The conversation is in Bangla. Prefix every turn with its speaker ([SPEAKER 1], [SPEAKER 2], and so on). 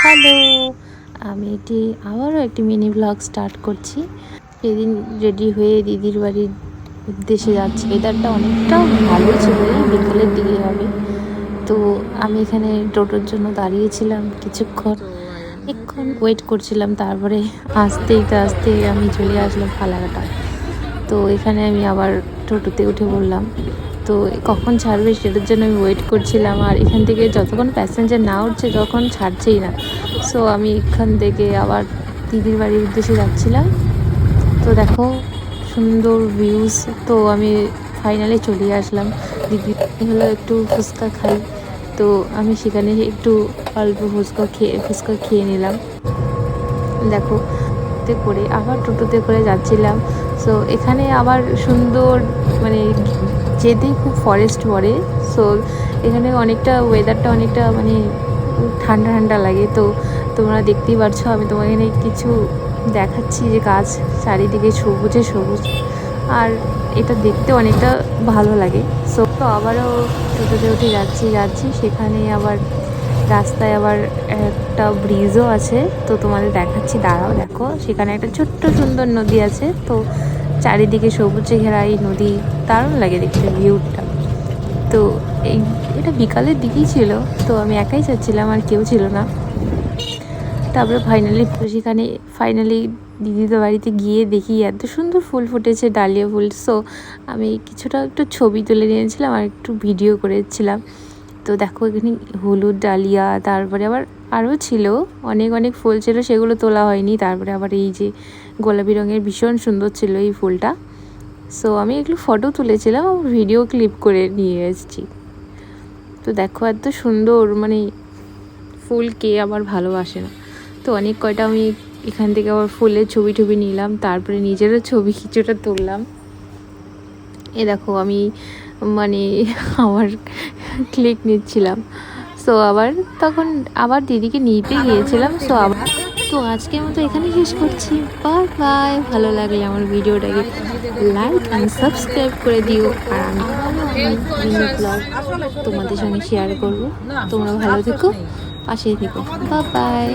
[SPEAKER 1] হ্যালো, আমি আবারও একটি মিনি ব্লগ স্টার্ট করছি। সেদিন রেডি হয়ে দিদির বাড়ির উদ্দেশ্যে যাচ্ছি। ওয়েদারটা অনেকটা ভালো ছিল, এই বিকালের দিকে হবে। তো আমি এখানে টোটোর জন্য দাঁড়িয়েছিলাম এক্ষণ ওয়েট করছিলাম। তারপরে আস্তে আমি চলে আসলাম ফালাকাটা। তো এখানে আমি আবার টোটোতে উঠে পড়লাম। তো কখন ছাড়বে সেটার জন্য আমি ওয়েট করছিলাম। আর এখান থেকে যতক্ষণ প্যাসেঞ্জার না উঠছে তখন ছাড়ছেই না। সো আমি এখান থেকে আবার দিদির বাড়ির উদ্দেশ্যে যাচ্ছিলাম। তো দেখো সুন্দর ভিউজ। তো আমি ফাইনালি চলে আসলাম। দিদি হলো একটু ফুচকা খাই, তো আমি সেখানে একটু অল্প ফুচকা খেয়ে নিলাম। দেখো করে আবার টোটোতে করে যাচ্ছিলাম। সো এখানে আবার সুন্দর মানে যেতেই খুব ফরেস্ট পড়ে। সো এখানে অনেকটা ওয়েদারটা অনেকটা মানে ঠান্ডা ঠান্ডা লাগে। তো তোমরা দেখতেই পারছো, আমি তোমাকে এখানে কিছু দেখাচ্ছি যে গাছ চারিদিকে সবুজে সবুজ, আর এটা দেখতে অনেকটা ভালো লাগে। সো তো আবারও টোটোতে উঠে যাচ্ছি সেখানে আবার রাস্তায় আবার একটা ব্রিজও আছে। তো তোমাদের দেখাচ্ছি, দাঁড়াও। দেখো সেখানে একটা ছোট্ট সুন্দর নদী আছে। তো চারিদিকে সবুজে ঘেরা এই নদী, দারুণ লাগে দেখতে ভিউটা। তো এটা বিকালের দিকেই ছিল। তো আমি একাই যাচ্ছিলাম, আর কেউ ছিল না। তারপরে ফাইনালি দিদিদের বাড়িতে গিয়ে দেখি এত সুন্দর ফুল ফুটেছে, ডালিয়া ফুল। সো আমি কিছুটা একটু ছবি তুলে নিয়েছিলাম আর একটু ভিডিও করেছিলাম। তো দেখো এখানে হলুদ ডালিয়া, তারপরে আবার আরও ছিল অনেক ফুল ছিল, সেগুলো তোলা হয়নি। তারপরে আবার এই যে গোলাপি রঙের ভীষণ সুন্দর ছিল এই ফুলটা। সো আমি এগুলো ফটো তুলেছিলাম, ভিডিও ক্লিপ করে নিয়ে এসেছি। তো দেখো এত সুন্দর মানে ফুল কে আবার ভালোবাসে না। তো অনেক কয়টা আমি এখান থেকে আবার ফুলের ছবি নিলাম, তারপরে নিজেরও ছবি কিছুটা তুললাম। এ দেখো আমি মানে আমার ক্লিক নিচ্ছিলাম। সো তখন আবার দিদিকে নিতে গিয়েছিলাম। তো আজকের মতো এখানে শেষ করছি। বাই। ভালো লাগলে আমার ভিডিওটাকে লাইক অ্যান্ড সাবস্ক্রাইব করে দিও। আর আমি মিনি ব্লগ তোমাদের সঙ্গে শেয়ার করব। তোমরা ভালো থেকো, পাশেই থেকো। বাই।